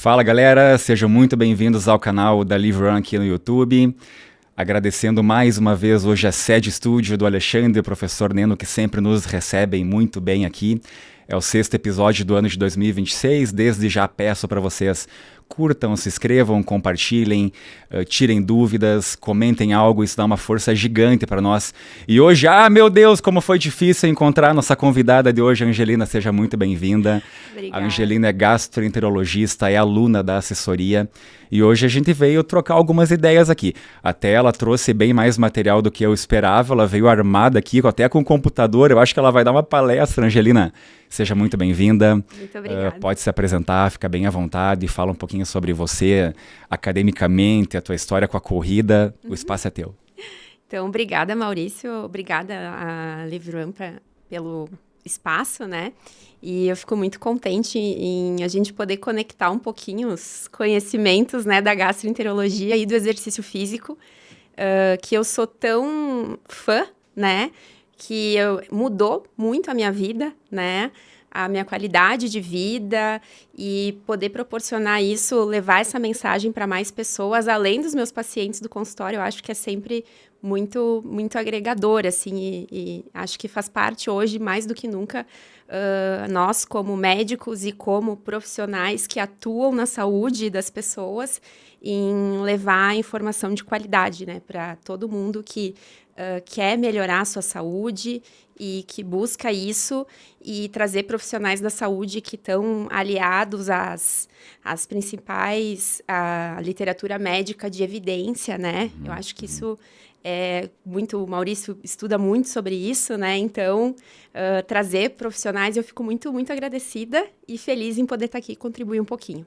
Fala galera, sejam muito bem-vindos ao canal da Live Run aqui no YouTube. Agradecendo mais uma vez hoje a sede estúdio do Alexandre e o professor Neno, que sempre nos recebem muito bem aqui. É o 6º episódio do ano de 2026, desde já peço para vocês curtam, se inscrevam, compartilhem, tirem dúvidas, comentem algo, isso dá uma força gigante para nós. E hoje, meu Deus, como foi difícil encontrar nossa convidada de hoje, a Angelina, seja muito bem-vinda. A Angelina é gastroenterologista, é aluna da assessoria e hoje a gente veio trocar algumas ideias aqui. Até ela trouxe bem mais material do que eu esperava, ela veio armada aqui, até com o computador, eu acho que ela vai dar uma palestra, Angelina. Seja muito bem-vinda. Muito obrigada. Pode se apresentar, fica bem à vontade, fala um pouquinho sobre você, academicamente, a tua história com a corrida. O espaço é teu. Então, obrigada, Maurício. Obrigada a Live Run pelo espaço, né? E eu fico muito contente em a gente poder conectar um pouquinho os conhecimentos, né, da gastroenterologia e do exercício físico, que eu sou tão fã, né? Que mudou muito a minha vida, né? A minha qualidade de vida e poder proporcionar isso, levar essa mensagem para mais pessoas, além dos meus pacientes do consultório, eu acho que é sempre muito, muito agregador, assim, e acho que faz parte hoje, mais do que nunca, nós como médicos e como profissionais que atuam na saúde das pessoas, em levar informação de qualidade, né, para todo mundo que quer melhorar a sua saúde e que busca isso e trazer profissionais da saúde que estão aliados às principais, à literatura médica de evidência, né? Eu acho que isso é muito... O Maurício estuda muito sobre isso, né? Então, trazer profissionais, eu fico muito, muito agradecida e feliz em poder estar aqui e contribuir um pouquinho.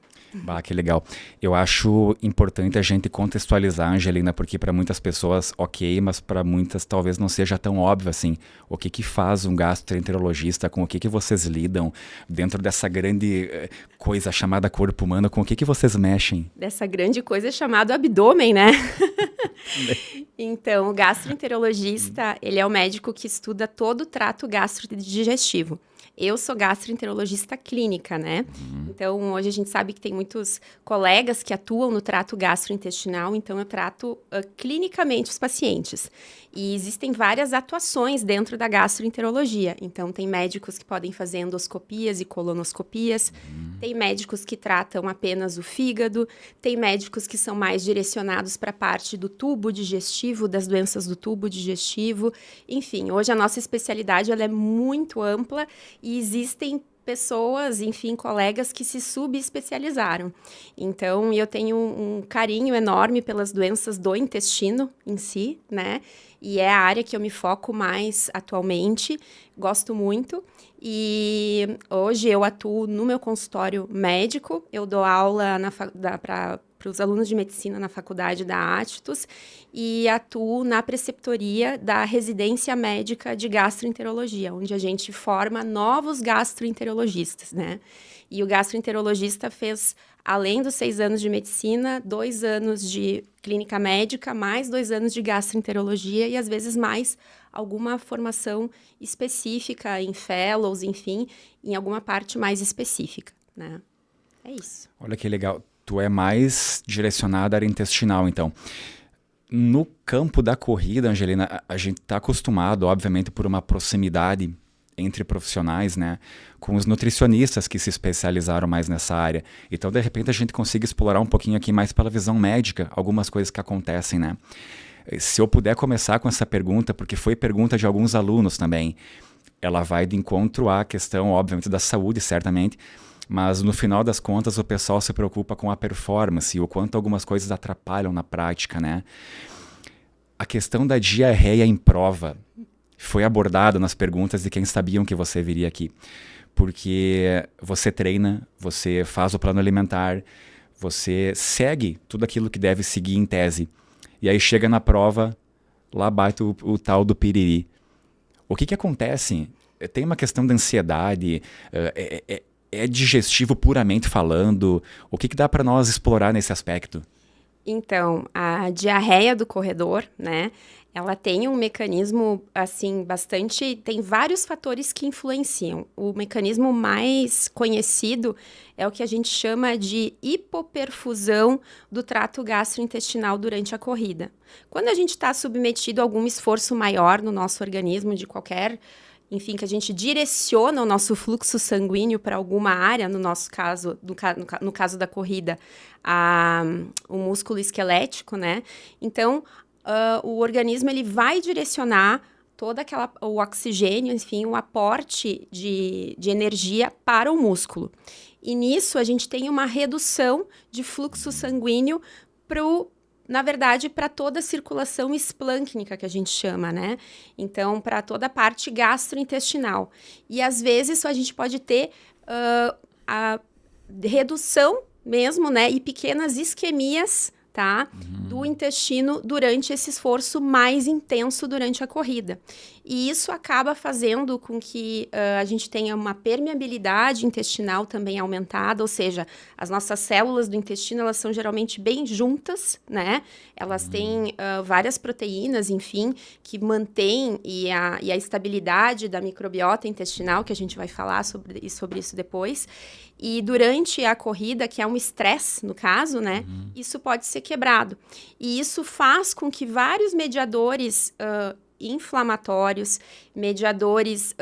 Que legal. Eu acho importante a gente contextualizar, Angelina, porque para muitas pessoas, ok, mas para muitas talvez não seja tão óbvio assim. O que faz um gastroenterologista, com o que vocês lidam dentro dessa grande coisa chamada corpo humano, com o que vocês mexem? Dessa grande coisa chamada abdômen, né? Então, o gastroenterologista, ele é o médico que estuda todo o trato gastrodigestivo. Eu sou gastroenterologista clínica, né? Então, hoje a gente sabe que tem muitos colegas que atuam no trato gastrointestinal, então eu trato clinicamente os pacientes. E existem várias atuações dentro da gastroenterologia. Então, tem médicos que podem fazer endoscopias e colonoscopias, tem médicos que tratam apenas o fígado, tem médicos que são mais direcionados para a parte do tubo digestivo, das doenças do tubo digestivo. Enfim, hoje a nossa especialidade ela é muito ampla e existem pessoas, enfim, colegas que se subespecializaram. Então, eu tenho um carinho enorme pelas doenças do intestino em si, né? E é a área que eu me foco mais atualmente, gosto muito. E hoje eu atuo no meu consultório médico, eu dou aula para os alunos de medicina na faculdade da Attus e atuo na preceptoria da residência médica de gastroenterologia, onde a gente forma novos gastroenterologistas, né? E o gastroenterologista fez, além dos 6 anos de medicina, 2 anos de clínica médica, mais 2 anos de gastroenterologia e, às vezes, mais alguma formação específica em fellows, enfim, em alguma parte mais específica, né? É isso. Olha que legal. Tu é mais direcionada à área intestinal, então. No campo da corrida, Angelina, a gente está acostumado, obviamente, por uma proximidade entre profissionais, né, com os nutricionistas que se especializaram mais nessa área. Então, de repente, a gente consiga explorar um pouquinho aqui mais pela visão médica, algumas coisas que acontecem, né? Se eu puder começar com essa pergunta, porque foi pergunta de alguns alunos também, ela vai de encontro à questão, obviamente, da saúde, certamente, mas no final das contas o pessoal se preocupa com a performance e o quanto algumas coisas atrapalham na prática, né? A questão da diarreia em prova foi abordada nas perguntas de quem sabiam que você viria aqui. Porque você treina, você faz o plano alimentar, você segue tudo aquilo que deve seguir em tese. E aí chega na prova, lá bate o tal do piriri. O que acontece? Tem uma questão de ansiedade, é digestivo puramente falando? O que dá para nós explorar nesse aspecto? Então, a diarreia do corredor, né, Ela tem um mecanismo, assim, bastante... Tem vários fatores que influenciam. O mecanismo mais conhecido é o que a gente chama de hipoperfusão do trato gastrointestinal durante a corrida. Quando a gente está submetido a algum esforço maior no nosso organismo, de qualquer... Enfim, que a gente direciona o nosso fluxo sanguíneo para alguma área, no nosso caso, no caso da corrida, o músculo esquelético, né? Então, o organismo ele vai direcionar o oxigênio, enfim, o aporte de energia para o músculo. E nisso a gente tem uma redução de fluxo sanguíneo na verdade, para toda a circulação esplâncnica, que a gente chama, né? Então, para toda a parte gastrointestinal. E, às vezes, a gente pode ter a redução mesmo, né? E pequenas isquemias, tá? Do intestino durante esse esforço mais intenso durante a corrida. E isso acaba fazendo com que a gente tenha uma permeabilidade intestinal também aumentada, ou seja, as nossas células do intestino, elas são geralmente bem juntas, né? Elas têm várias proteínas, enfim, que mantêm e a estabilidade da microbiota intestinal, que a gente vai falar sobre isso depois. E durante a corrida, que é um estresse, no caso, né? Isso pode ser quebrado. E isso faz com que vários mediadores inflamatórios, mediadores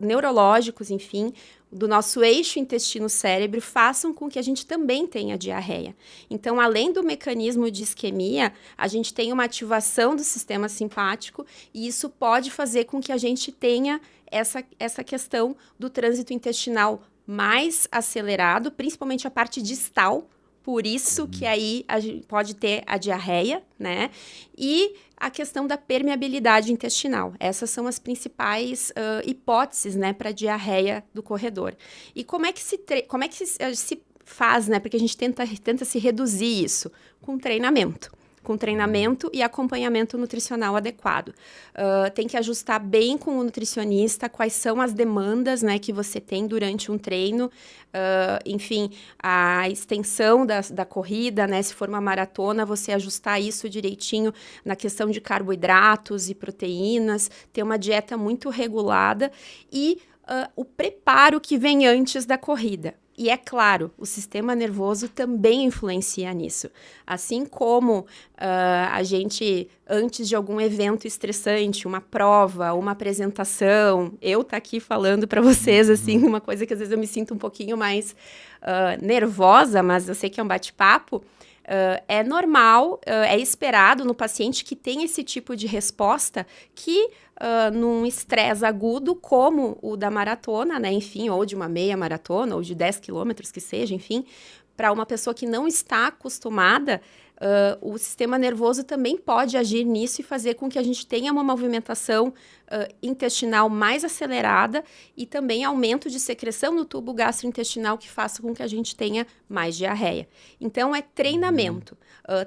neurológicos, enfim, do nosso eixo intestino-cérebro, façam com que a gente também tenha diarreia. Então, além do mecanismo de isquemia, a gente tem uma ativação do sistema simpático e isso pode fazer com que a gente tenha essa questão do trânsito intestinal mais acelerado, principalmente a parte distal, por isso que aí a gente pode ter a diarreia, né? E a questão da permeabilidade intestinal. Essas são as principais hipóteses, né, para diarreia do corredor. E como é que se faz, né? Porque a gente tenta se reduzir isso com treinamento. Com treinamento e acompanhamento nutricional adequado. Tem que ajustar bem com o nutricionista quais são as demandas, né, que você tem durante um treino. Enfim, a extensão da corrida, né, se for uma maratona, você ajustar isso direitinho na questão de carboidratos e proteínas, ter uma dieta muito regulada e o preparo que vem antes da corrida. E é claro, o sistema nervoso também influencia nisso. Assim como a gente, antes de algum evento estressante, uma prova, uma apresentação, eu tá aqui falando para vocês, assim, uma coisa que às vezes eu me sinto um pouquinho mais nervosa, mas eu sei que é um bate-papo, é normal, é esperado no paciente que tem esse tipo de resposta que num estresse agudo como o da maratona, né, enfim, ou de uma meia maratona, ou de 10 quilômetros que seja, enfim, para uma pessoa que não está acostumada, o sistema nervoso também pode agir nisso e fazer com que a gente tenha uma movimentação intestinal mais acelerada e também aumento de secreção no tubo gastrointestinal que faça com que a gente tenha mais diarreia. Então, é treinamento.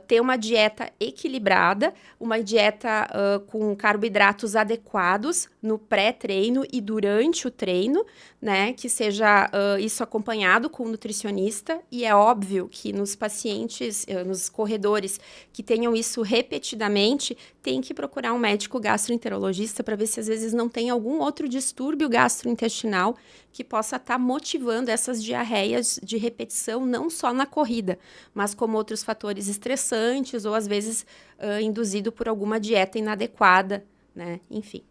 Ter uma dieta equilibrada, uma dieta com carboidratos adequados no pré-treino e durante o treino, né? Que seja isso acompanhado com o nutricionista. E é óbvio que nos pacientes, nos corredores que tenham isso repetidamente, tem que procurar um médico gastroenterologista para ver se às vezes não tem algum outro distúrbio gastrointestinal que possa estar motivando essas diarreias de repetição, não só na corrida, mas como outros fatores estressantes ou às vezes induzido por alguma dieta inadequada, né? Enfim.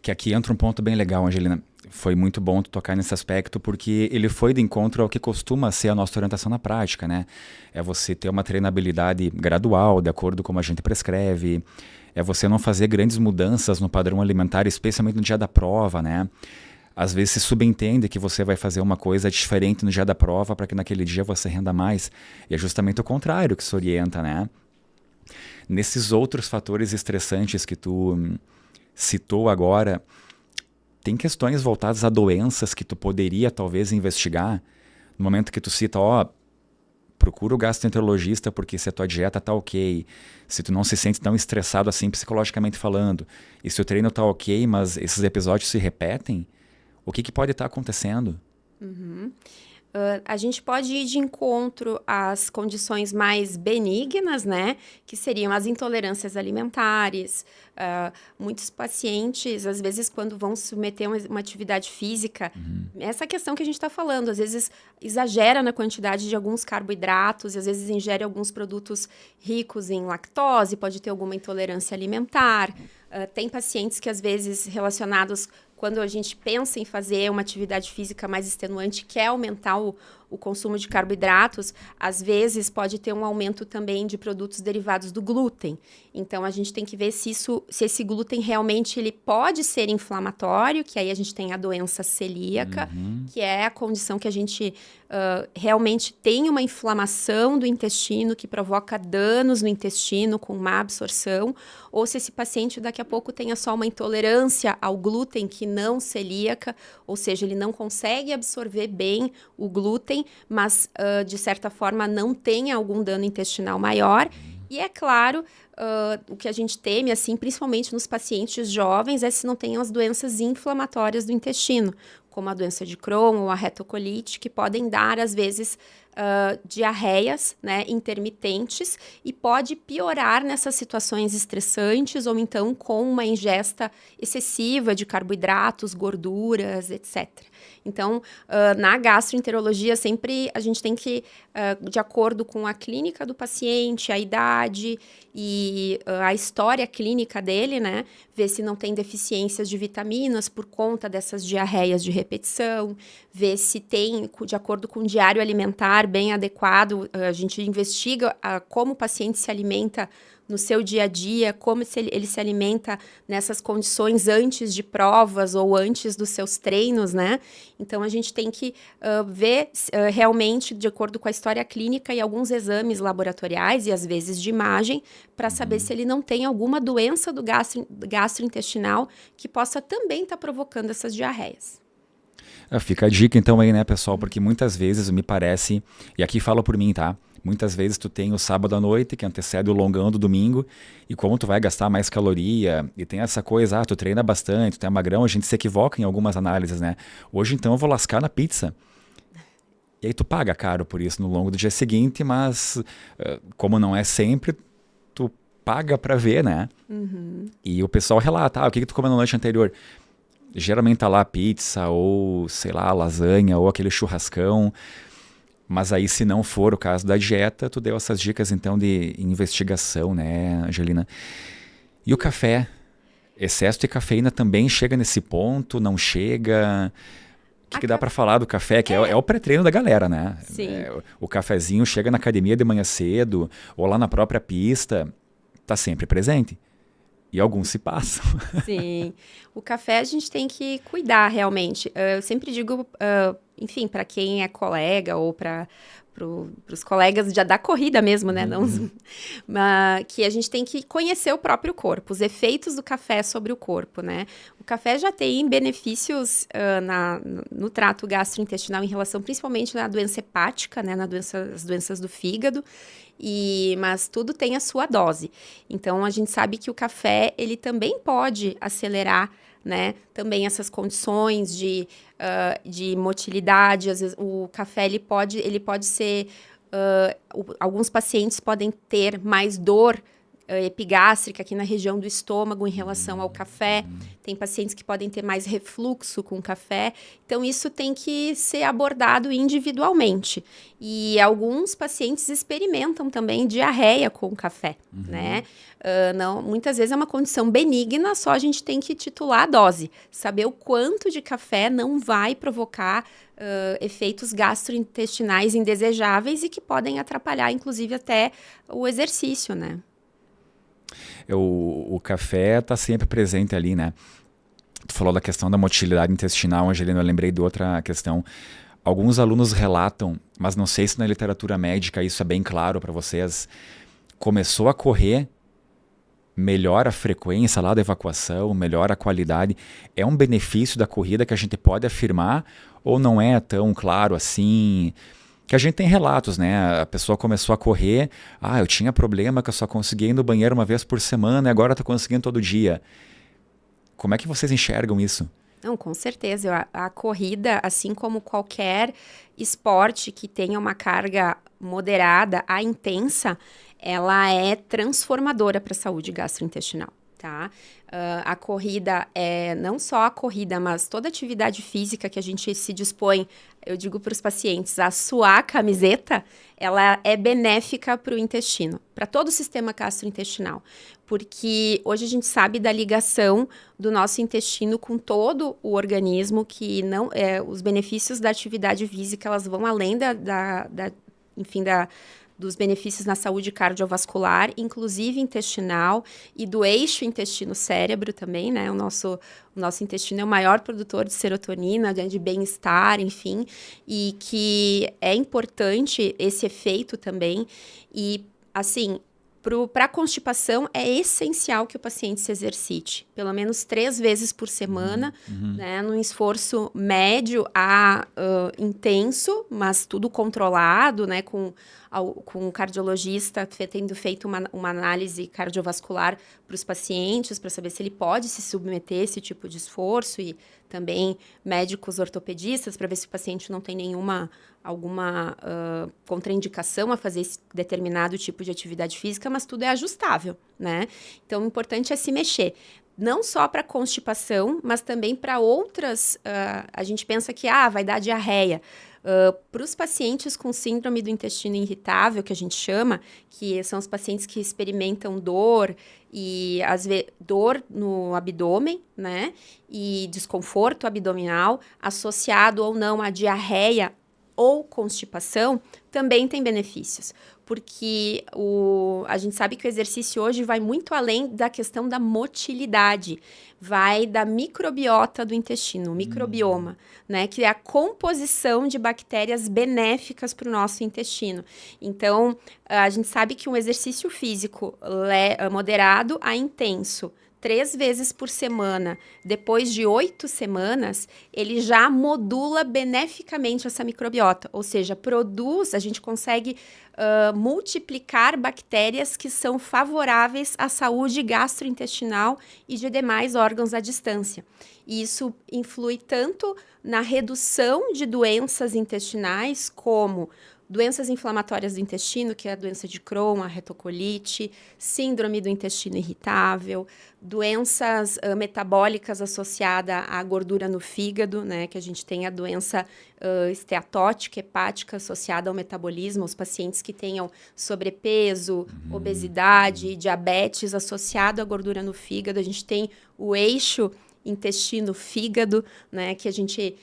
Que aqui entra um ponto bem legal, Angelina. Foi muito bom tu tocar nesse aspecto, porque ele foi de encontro ao que costuma ser a nossa orientação na prática, né? É você ter uma treinabilidade gradual, de acordo com como a gente prescreve. É você não fazer grandes mudanças no padrão alimentar, especialmente no dia da prova, né? Às vezes se subentende que você vai fazer uma coisa diferente no dia da prova para que naquele dia você renda mais. E é justamente o contrário que se orienta, né? Nesses outros fatores estressantes que tu citou agora, tem questões voltadas a doenças que tu poderia talvez investigar no momento que tu cita, procura o gastroenterologista porque se a tua dieta tá ok, se tu não se sente tão estressado assim psicologicamente falando, e se o treino tá ok, mas esses episódios se repetem, o que pode estar acontecendo? A gente pode ir de encontro às condições mais benignas, né? Que seriam as intolerâncias alimentares. Muitos pacientes, às vezes, quando vão submeter uma atividade física, essa questão que a gente está falando, às vezes exagera na quantidade de alguns carboidratos, e às vezes ingere alguns produtos ricos em lactose, pode ter alguma intolerância alimentar. Tem pacientes que, às vezes, relacionados, quando a gente pensa em fazer uma atividade física mais extenuante, quer aumentar o consumo de carboidratos, às vezes pode ter um aumento também de produtos derivados do glúten. Então, a gente tem que ver se esse glúten realmente ele pode ser inflamatório, que aí a gente tem a doença celíaca, que é a condição que a gente realmente tem uma inflamação do intestino que provoca danos no intestino com má absorção, ou se esse paciente daqui a pouco tenha só uma intolerância ao glúten que não celíaca, ou seja, ele não consegue absorver bem o glúten, mas de certa forma não tem algum dano intestinal maior. E é claro, o que a gente teme, assim, principalmente nos pacientes jovens, é se não tem as doenças inflamatórias do intestino, como a doença de Crohn ou a retocolite, que podem dar, às vezes, diarreias, né, intermitentes, e pode piorar nessas situações estressantes ou então com uma ingesta excessiva de carboidratos, gorduras, etc. Então, na gastroenterologia, sempre a gente tem que, de acordo com a clínica do paciente, a idade e a história clínica dele, né, ver se não tem deficiências de vitaminas por conta dessas diarreias de repetição, ver se tem, de acordo com o diário alimentar bem adequado, a gente investiga como o paciente se alimenta no seu dia a dia, como ele se alimenta nessas condições antes de provas ou antes dos seus treinos, né? Então, a gente tem que ver realmente, de acordo com a história clínica e alguns exames laboratoriais e às vezes de imagem, para saber se ele não tem alguma doença do gastrointestinal que possa também estar provocando essas diarreias. Fica a dica então aí, né, pessoal? Porque muitas vezes me parece, e aqui fala por mim, tá? Muitas vezes tu tem o sábado à noite, que antecede o longão do domingo, e como tu vai gastar mais caloria, e tem essa coisa, tu treina bastante, tu é magrão, a gente se equivoca em algumas análises, né? Hoje então eu vou lascar na pizza. E aí tu paga caro por isso no longo do dia seguinte, mas como não é sempre, tu paga pra ver, né? E o pessoal relata, o que tu comeu na noite anterior? Geralmente tá lá pizza, ou sei lá, lasanha, ou aquele churrascão. Mas aí, se não for o caso da dieta, tu deu essas dicas, então, de investigação, né, Angelina? E o café? Excesso de cafeína também chega nesse ponto? Não chega? O que dá para falar do café? Que é o pré-treino da galera, né? Sim. O cafezinho chega na academia de manhã cedo, ou lá na própria pista, tá sempre presente. E alguns se passam. Sim. O café a gente tem que cuidar realmente. Eu sempre digo, enfim, para quem é colega ou para os colegas da corrida mesmo, né? Não, que a gente tem que conhecer o próprio corpo, os efeitos do café sobre o corpo, né? O café já tem benefícios no trato gastrointestinal em relação principalmente na doença hepática, né? As doenças do fígado. Mas tudo tem a sua dose. Então, a gente sabe que o café, ele também pode acelerar, né, também essas condições de motilidade. Às vezes, o café, ele pode ser... alguns pacientes podem ter mais dor epigástrica aqui na região do estômago em relação ao café. Tem pacientes que podem ter mais refluxo com o café. Então, isso tem que ser abordado individualmente. E alguns pacientes experimentam também diarreia com o café, né? Muitas vezes é uma condição benigna, só a gente tem que titular a dose. Saber o quanto de café não vai provocar efeitos gastrointestinais indesejáveis e que podem atrapalhar, inclusive, até o exercício, né? O café está sempre presente ali, né? Tu falou da questão da motilidade intestinal, Angelina, eu lembrei de outra questão. Alguns alunos relatam, mas não sei se na literatura médica isso é bem claro para vocês, começou a correr, melhora a frequência lá da evacuação, melhora a qualidade. É um benefício da corrida que a gente pode afirmar ou não é tão claro assim? Que a gente tem relatos, né? A pessoa começou a correr, eu tinha problema que eu só conseguia ir no banheiro uma vez por semana e agora estou conseguindo todo dia. Como é que vocês enxergam isso? Não, com certeza. A corrida, assim como qualquer esporte que tenha uma carga moderada a intensa, ela é transformadora para a saúde gastrointestinal, tá? A corrida é não só a corrida, mas toda atividade física que a gente se dispõe, eu digo para os pacientes, a suar a camiseta, ela é benéfica para o intestino, para todo o sistema gastrointestinal. Porque hoje a gente sabe da ligação do nosso intestino com todo o organismo, que não os benefícios da atividade física, elas vão além dos benefícios na saúde cardiovascular, inclusive intestinal, e do eixo intestino-cérebro também, né? O nosso intestino é o maior produtor de serotonina, de bem-estar, enfim, e que é importante esse efeito também. E, assim, para a constipação, é essencial que o paciente se exercite, pelo menos 3 vezes por semana, né, num esforço médio a intenso, mas tudo controlado, né, com o cardiologista tendo feito uma análise cardiovascular para os pacientes, para saber se ele pode se submeter a esse tipo de esforço, e também médicos ortopedistas, para ver se o paciente não tem alguma contraindicação a fazer esse determinado tipo de atividade física, mas tudo é ajustável, né? Então, o importante é se mexer. Não só para constipação, mas também para outras... a gente pensa que vai dar diarreia. Para os pacientes com síndrome do intestino irritável, que a gente chama, que são os pacientes que experimentam dor, e às vezes dor no abdômen, né? E desconforto abdominal, associado ou não a diarreia ou constipação, também tem benefícios. Porque a gente sabe que o exercício hoje vai muito além da questão da motilidade, vai da microbiota do intestino, o microbioma, né? Que é a composição de bactérias benéficas para o nosso intestino. Então, a gente sabe que um exercício físico moderado a intenso, 3 vezes por semana, depois de 8 semanas, ele já modula beneficamente essa microbiota, ou seja, a gente consegue multiplicar bactérias que são favoráveis à saúde gastrointestinal e de demais órgãos à distância. E isso influi tanto na redução de doenças intestinais, como doenças inflamatórias do intestino, que é a doença de Crohn, a retocolite, síndrome do intestino irritável, doenças metabólicas associadas à gordura no fígado, né, que a gente tem a doença esteatótica, hepática, associada ao metabolismo, os pacientes que tenham sobrepeso, obesidade, diabetes associado à gordura no fígado. A gente tem o eixo intestino-fígado, né, que a gente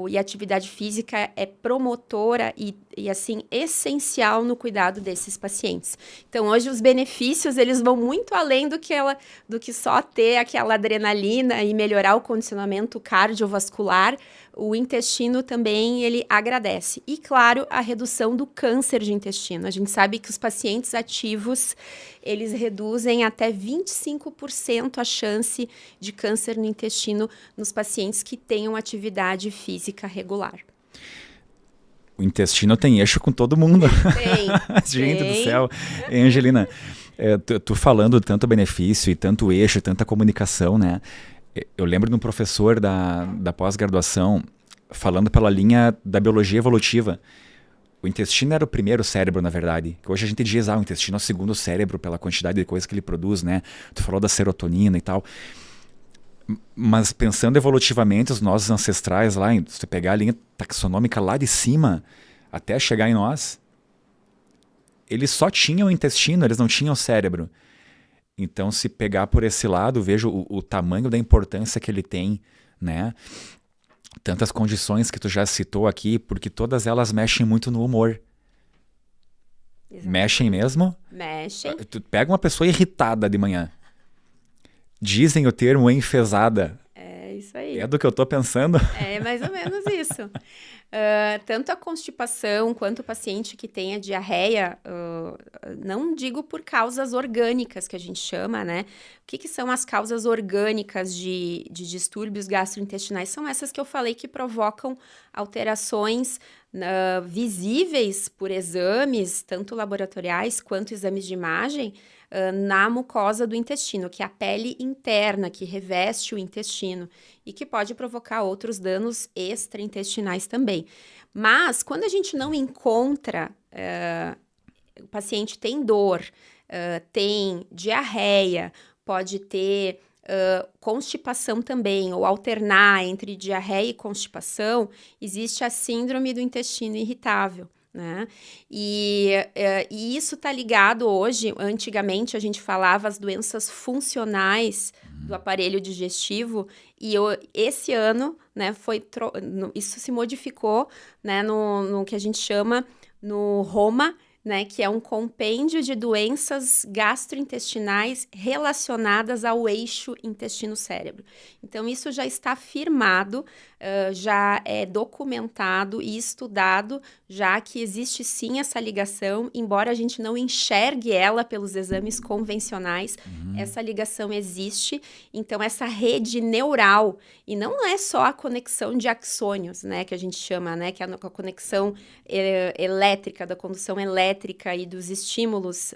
e a atividade física é promotora e assim essencial no cuidado desses pacientes. Então, hoje os benefícios eles vão muito além do que só ter aquela adrenalina e melhorar o condicionamento cardiovascular. O intestino também ele agradece. E, claro, a redução do câncer de intestino. A gente sabe que os pacientes ativos, eles reduzem até 25% a chance de câncer no intestino nos pacientes que tenham atividade física regular. O intestino tem eixo com todo mundo. Gente do céu. Angelina, tu falando tanto benefício e tanto eixo, tanta comunicação, né? Eu lembro de um professor da pós-graduação falando pela linha da biologia evolutiva. O intestino era o primeiro cérebro, na verdade. Hoje a gente diz, o intestino é o segundo cérebro pela quantidade de coisas que ele produz, né? Tu falou da serotonina e tal. Mas pensando evolutivamente, os nossos ancestrais lá, se você pegar a linha taxonômica lá de cima, até chegar em nós, eles só tinham o intestino, eles não tinham o cérebro. Então, se pegar por esse lado, vejo o tamanho da importância que ele tem, né? Tantas condições que tu já citou aqui, porque todas elas mexem muito no humor. Exatamente. Mexem mesmo? Mexem. Tu pega uma pessoa irritada de manhã. Dizem o termo enfesada. É isso aí. É do que eu tô pensando? É mais ou menos isso. Tanto a constipação quanto o paciente que tem a diarreia, não digo por causas orgânicas que a gente chama, né? O que são as causas orgânicas de distúrbios gastrointestinais? São essas que eu falei que provocam alterações visíveis por exames, tanto laboratoriais quanto exames de imagem, na mucosa do intestino, que é a pele interna que reveste o intestino e que pode provocar outros danos extraintestinais também. Mas, quando a gente não encontra, o paciente tem dor, tem diarreia, pode ter constipação também, ou alternar entre diarreia e constipação, existe a síndrome do intestino irritável, né? E isso está ligado hoje, antigamente a gente falava as doenças funcionais do aparelho digestivo, e esse ano, né, isso se modificou, né, no que a gente chama no ROMA, né, que é um compêndio de doenças gastrointestinais relacionadas ao eixo intestino-cérebro. Então, isso já está firmado, já é documentado e estudado, já que existe sim essa ligação, embora a gente não enxergue ela pelos exames convencionais, essa ligação existe. Então, essa rede neural, e não é só a conexão de axônios, né, que a gente chama, né, que é a conexão elétrica, da condução elétrica e dos estímulos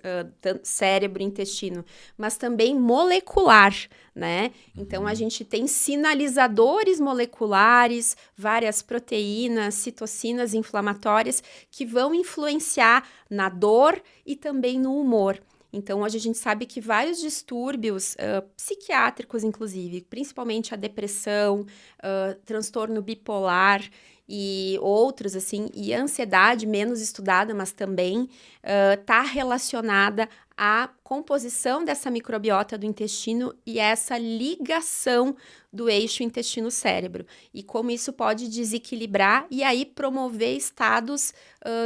cérebro e intestino, mas também molecular, né? Então, a gente tem sinalizadores moleculares, várias proteínas, citocinas inflamatórias que vão influenciar na dor e também no humor. Então, hoje a gente sabe que vários distúrbios psiquiátricos, inclusive, principalmente a depressão, transtorno bipolar e outros, assim, e a ansiedade menos estudada, mas também está relacionada à composição dessa microbiota do intestino e essa ligação do eixo intestino-cérebro. E como isso pode desequilibrar e aí promover estados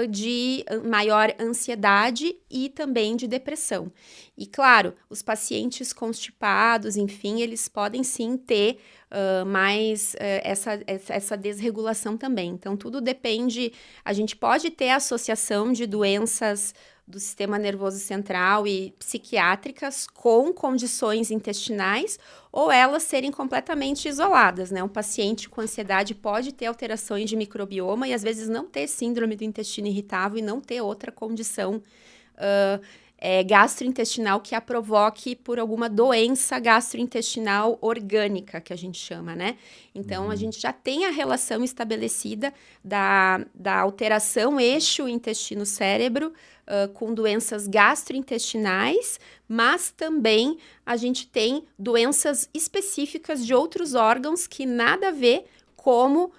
de maior ansiedade e também de depressão. E claro, os pacientes constipados, enfim, eles podem sim ter mais essa desregulação também. Então, tudo depende. A gente pode ter associação de doenças do sistema nervoso central e psiquiátricas com condições intestinais ou elas serem completamente isoladas, né? Um paciente com ansiedade pode ter alterações de microbioma e às vezes não ter síndrome do intestino irritável e não ter outra condição gastrointestinal que a provoque por alguma doença gastrointestinal orgânica, que a gente chama, né? Então, a gente já tem a relação estabelecida da alteração eixo intestino-cérebro com doenças gastrointestinais, mas também a gente tem doenças específicas de outros órgãos que nada a ver, como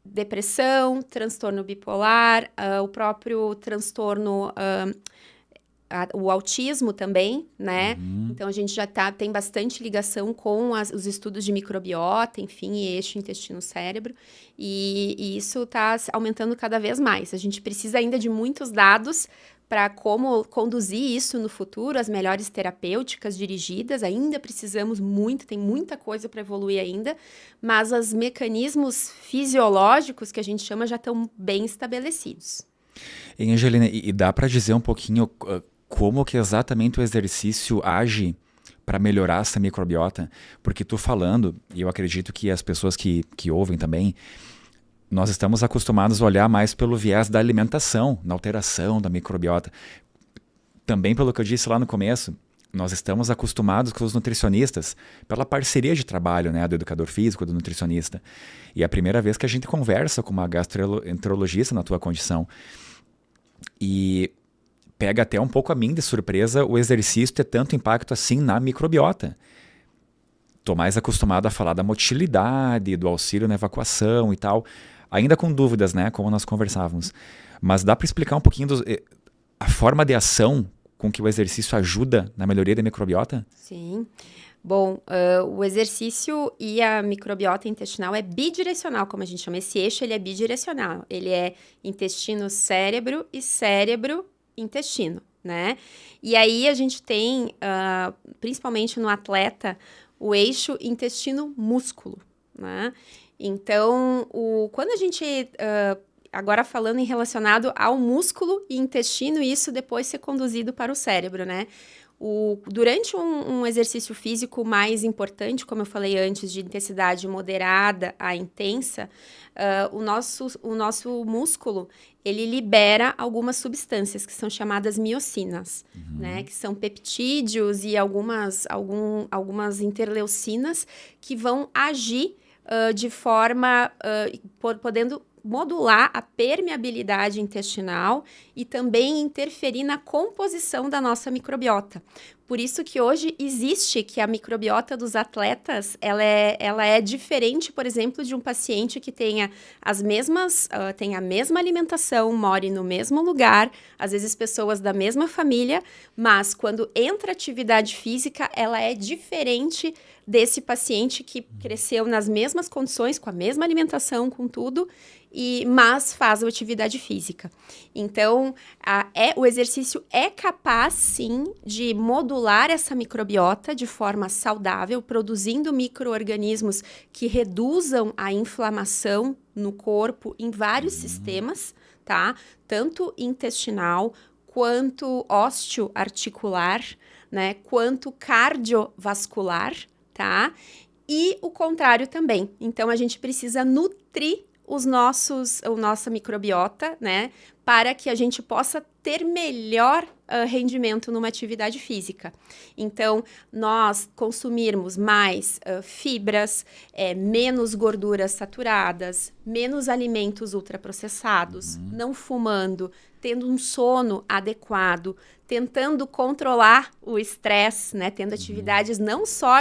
depressão, transtorno bipolar, o próprio transtorno o autismo também, né? Então, a gente já tem bastante ligação com os estudos de microbiota, enfim, e eixo intestino-cérebro, e isso está aumentando cada vez mais. A gente precisa ainda de muitos dados para como conduzir isso no futuro, as melhores terapêuticas dirigidas, ainda precisamos muito, tem muita coisa para evoluir ainda, mas os mecanismos fisiológicos, que a gente chama, já estão bem estabelecidos. E, Angelina, e dá para dizer um pouquinho como que exatamente o exercício age para melhorar essa microbiota? Porque tu falando, e eu acredito que as pessoas que ouvem também, nós estamos acostumados a olhar mais pelo viés da alimentação, na alteração da microbiota. Também pelo que eu disse lá no começo, nós estamos acostumados com os nutricionistas, pela parceria de trabalho, né, do educador físico, do nutricionista. E é a primeira vez que a gente conversa com uma gastroenterologista na tua condição. E pega até um pouco a mim de surpresa o exercício ter tanto impacto assim na microbiota. Estou mais acostumado a falar da motilidade, do auxílio na evacuação e tal, ainda com dúvidas, né, como nós conversávamos. Mas dá para explicar um pouquinho a forma de ação com que o exercício ajuda na melhoria da microbiota? Sim. Bom, o exercício e a microbiota intestinal é bidirecional, como a gente chama. Esse eixo, ele é bidirecional. Ele é intestino-cérebro e cérebro-intestino, né? E aí a gente tem, principalmente no atleta, o eixo intestino-músculo, né? Então, quando a gente... agora falando em relacionado ao músculo e intestino, isso depois ser conduzido para o cérebro, né? Durante um exercício físico mais importante, como eu falei antes, de intensidade moderada a intensa, o nosso músculo, ele libera algumas substâncias que são chamadas miocinas, né? Que são peptídeos e algumas interleucinas que vão agir de forma, podendo modular a permeabilidade intestinal e também interferir na composição da nossa microbiota. Por isso que hoje existe que a microbiota dos atletas, ela é diferente, por exemplo, de um paciente que tenha tenha a mesma alimentação, more no mesmo lugar, às vezes pessoas da mesma família, mas quando entra atividade física, ela é diferente desse paciente que cresceu nas mesmas condições, com a mesma alimentação, com tudo, mas faz a atividade física. Então, o exercício é capaz, sim, de modular essa microbiota de forma saudável, produzindo micro-organismos que reduzam a inflamação no corpo em vários sistemas, tá? Tanto intestinal, quanto osteoarticular, né? Quanto cardiovascular, tá? E o contrário também. Então, a gente precisa nutrir a nossa microbiota, né, para que a gente possa ter melhor rendimento numa atividade física. Então, nós consumirmos mais fibras, menos gorduras saturadas, menos alimentos ultraprocessados, não fumando, tendo um sono adequado, tentando controlar o estresse, né, tendo atividades não só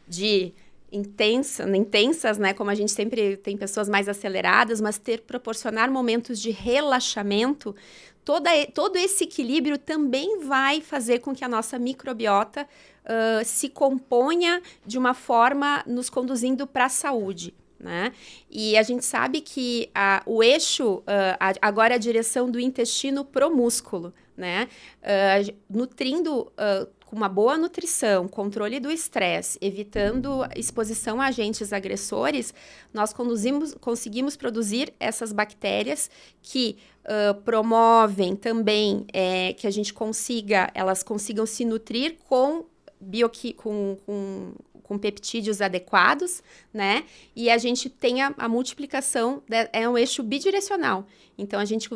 de intensas, né? Como a gente sempre tem pessoas mais aceleradas, mas proporcionar momentos de relaxamento, todo esse equilíbrio também vai fazer com que a nossa microbiota se componha de uma forma nos conduzindo para a saúde, né? E a gente sabe que o eixo, agora é a direção do intestino pro músculo, né? Nutrindo com uma boa nutrição, controle do estresse, evitando exposição a agentes agressores, nós conseguimos produzir essas bactérias que promovem também que a gente elas consigam se nutrir com peptídeos adequados, né? E a gente tem a multiplicação, é um eixo bidirecional. Então, a gente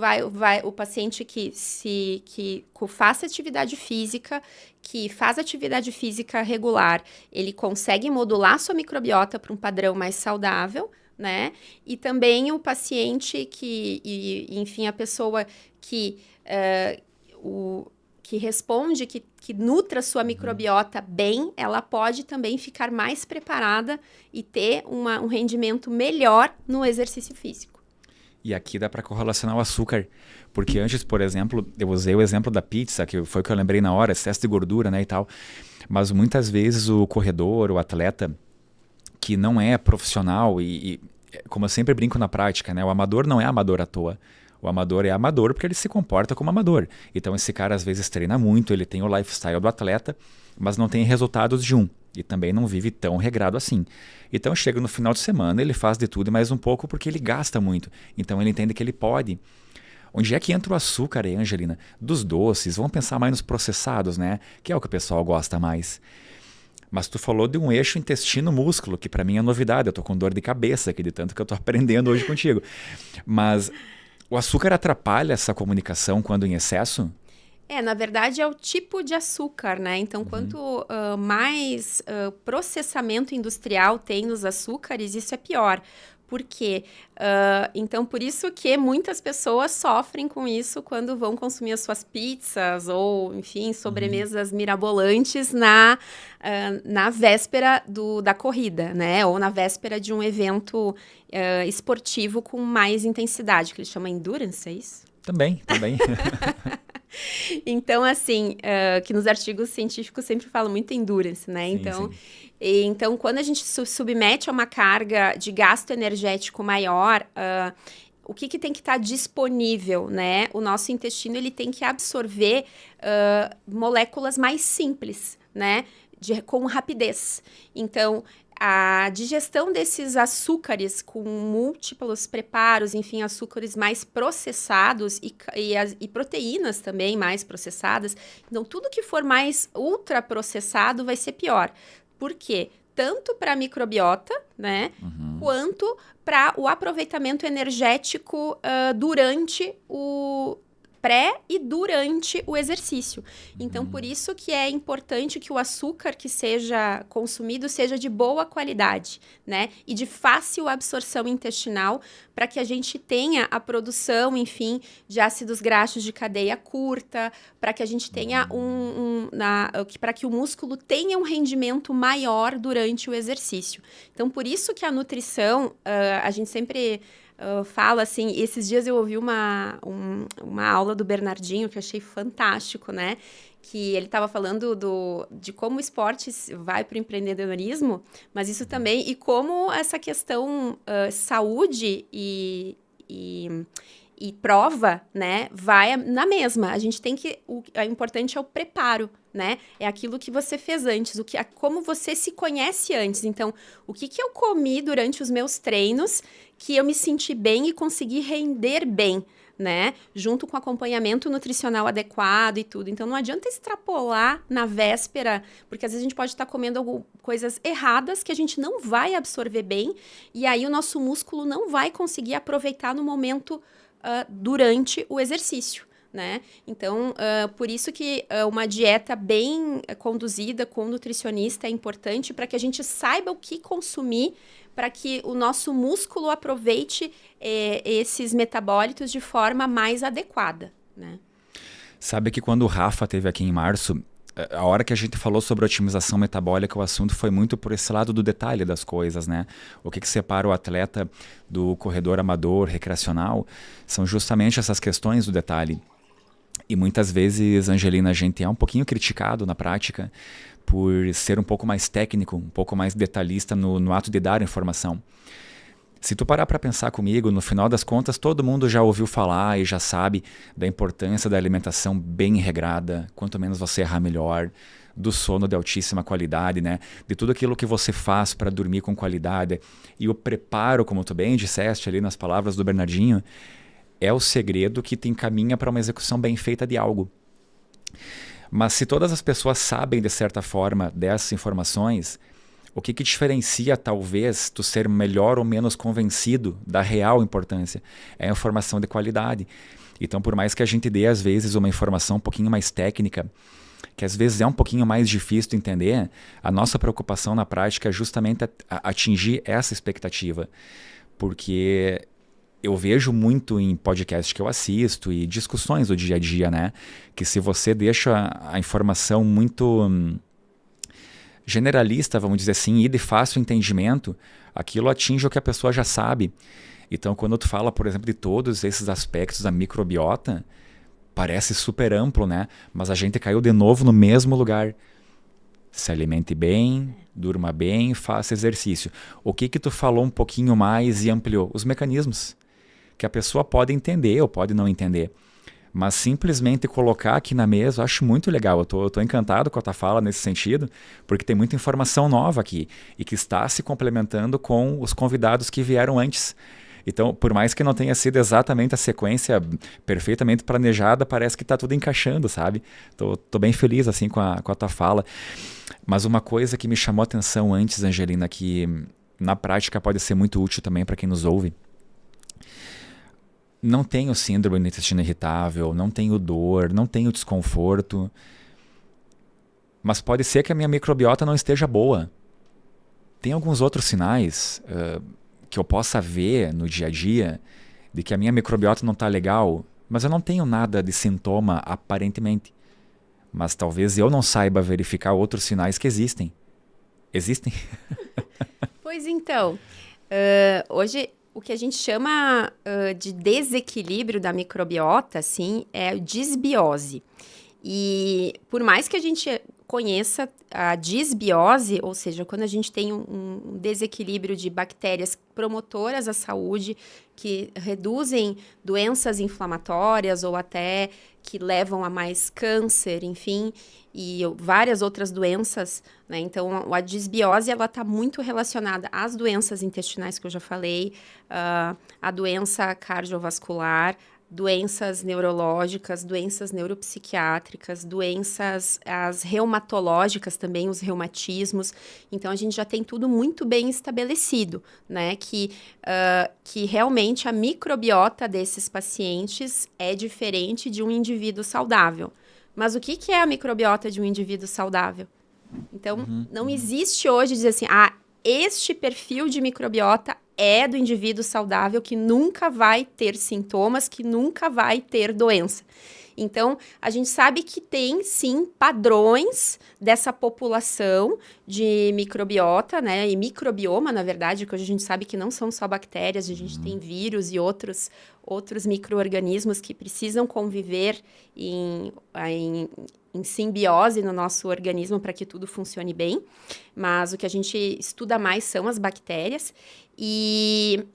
o paciente que faça atividade física, que faz atividade física regular, ele consegue modular sua microbiota para um padrão mais saudável, né? E também o paciente enfim, a pessoa que responde, que nutra sua microbiota bem, ela pode também ficar mais preparada e ter um rendimento melhor no exercício físico. E aqui dá para correlacionar o açúcar, porque antes, por exemplo, eu usei o exemplo da pizza, que foi o que eu lembrei na hora, excesso de gordura, né, e tal, mas muitas vezes o corredor, o atleta, que não é profissional, e como eu sempre brinco na prática, né, o amador não é amador à toa. O amador é amador porque ele se comporta como amador. Então esse cara às vezes treina muito, ele tem o lifestyle do atleta, mas não tem resultados de um. E também não vive tão regrado assim. Então chega no final de semana, ele faz de tudo e mais um pouco porque ele gasta muito. Então ele entende que ele pode. Onde é que entra o açúcar aí, Angelina? Dos doces, vamos pensar mais nos processados, né? Que é o que o pessoal gosta mais. Mas tu falou de um eixo intestino-músculo, que para mim é novidade. Eu tô com dor de cabeça aqui de tanto que eu tô aprendendo hoje contigo. Mas o açúcar atrapalha essa comunicação quando em excesso? Na verdade é o tipo de açúcar, né? Então, quanto mais processamento industrial tem nos açúcares, isso é pior. Por quê? Então, por isso que muitas pessoas sofrem com isso quando vão consumir as suas pizzas ou, enfim, sobremesas mirabolantes na véspera da corrida, né? Ou na véspera de um evento esportivo com mais intensidade, que eles chamam endurance, é isso? Também. Então, assim, que nos artigos científicos sempre falam muito endurance, né? Sim. Então, quando a gente submete a uma carga de gasto energético maior, o que tem que estar disponível, né? O nosso intestino, ele tem que absorver moléculas mais simples, né? Com rapidez. Então, a digestão desses açúcares com múltiplos preparos, enfim, açúcares mais processados e proteínas também mais processadas. Então, tudo que for mais ultraprocessado vai ser pior. Por quê? Tanto para a microbiota, né, quanto para o aproveitamento energético durante o pré e durante o exercício. Então, por isso que é importante que o açúcar que seja consumido seja de boa qualidade, né? E de fácil absorção intestinal, para que a gente tenha a produção, de ácidos graxos de cadeia curta, para que a gente tenha para que o músculo tenha um rendimento maior durante o exercício. Então, por isso que a nutrição, a gente sempre fala assim, esses dias eu ouvi uma aula do Bernardinho que eu achei fantástico, né? Que ele estava falando de como o esporte vai para o empreendedorismo, mas isso também, e como essa questão saúde e prova, né, vai na mesma. A gente tem que... O importante é o preparo, né? É aquilo que você fez antes, como você se conhece antes. Então, o que eu comi durante os meus treinos que eu me senti bem e consegui render bem, né? Junto com acompanhamento nutricional adequado e tudo. Então, não adianta extrapolar na véspera, porque às vezes a gente pode estar comendo coisas erradas que a gente não vai absorver bem, e aí o nosso músculo não vai conseguir aproveitar no momento durante o exercício, né? Então, por isso que uma dieta bem conduzida com um nutricionista é importante para que a gente saiba o que consumir para que o nosso músculo aproveite esses metabólitos de forma mais adequada, né? Sabe que quando o Rafa esteve aqui em março, a hora que a gente falou sobre otimização metabólica, o assunto foi muito por esse lado do detalhe das coisas, né? O que separa o atleta do corredor amador, recreacional, são justamente essas questões do detalhe. E muitas vezes, Angelina, a gente é um pouquinho criticado na prática por ser um pouco mais técnico, um pouco mais detalhista no ato de dar informação. Se tu parar para pensar comigo, no final das contas, todo mundo já ouviu falar e já sabe da importância da alimentação bem regrada, quanto menos você errar melhor, do sono de altíssima qualidade, né? De tudo aquilo que você faz para dormir com qualidade. E o preparo, como tu bem disseste ali nas palavras do Bernardinho, é o segredo que te encaminha para uma execução bem feita de algo. Mas se todas as pessoas sabem, de certa forma, dessas informações, o que diferencia, talvez, tu ser melhor ou menos convencido da real importância é a informação de qualidade. Então, por mais que a gente dê, às vezes, uma informação um pouquinho mais técnica, que às vezes é um pouquinho mais difícil de entender, a nossa preocupação na prática é justamente atingir essa expectativa. Porque eu vejo muito em podcasts que eu assisto e discussões do dia a dia, né? Que se você deixa a informação muito generalista, vamos dizer assim, e de fácil entendimento, aquilo atinge o que a pessoa já sabe. Então, quando tu fala, por exemplo, de todos esses aspectos da microbiota, parece super amplo, né? Mas a gente caiu de novo no mesmo lugar. Se alimente bem, durma bem, faça exercício. O que tu falou um pouquinho mais e ampliou? Os mecanismos. Que a pessoa pode entender ou pode não entender. Mas simplesmente colocar aqui na mesa, eu acho muito legal. Eu tô encantado com a tua fala nesse sentido, porque tem muita informação nova aqui e que está se complementando com os convidados que vieram antes. Então, por mais que não tenha sido exatamente a sequência perfeitamente planejada, parece que está tudo encaixando, sabe? Tô bem feliz assim com a tua fala. Mas uma coisa que me chamou a atenção antes, Angelina, que na prática pode ser muito útil também para quem nos ouve. Não tenho síndrome do intestino irritável, não tenho dor, não tenho desconforto. Mas pode ser que a minha microbiota não esteja boa. Tem alguns outros sinais que eu possa ver no dia a dia de que a minha microbiota não está legal, mas eu não tenho nada de sintoma aparentemente. Mas talvez eu não saiba verificar outros sinais que existem. Existem? Pois então, hoje o que a gente chama de desequilíbrio da microbiota, assim, é a disbiose. E por mais que a gente conheça a disbiose, ou seja, quando a gente tem um desequilíbrio de bactérias promotoras à saúde, que reduzem doenças inflamatórias ou até que levam a mais câncer, enfim, e várias outras doenças, né? Então, a disbiose, ela está muito relacionada às doenças intestinais que eu já falei, a doença cardiovascular, doenças neurológicas, doenças neuropsiquiátricas, doenças as reumatológicas também, os reumatismos. Então, a gente já tem tudo muito bem estabelecido, né? Que realmente a microbiota desses pacientes é diferente de um indivíduo saudável. Mas o que é a microbiota de um indivíduo saudável? Então, não existe hoje dizer assim, este perfil de microbiota é do indivíduo saudável que nunca vai ter sintomas, que nunca vai ter doença. Então, a gente sabe que tem, sim, padrões dessa população de microbiota, né? E microbioma, na verdade, que hoje a gente sabe que não são só bactérias, a gente tem vírus e outros micro-organismos que precisam conviver em simbiose no nosso organismo para que tudo funcione bem. Mas o que a gente estuda mais são as bactérias. E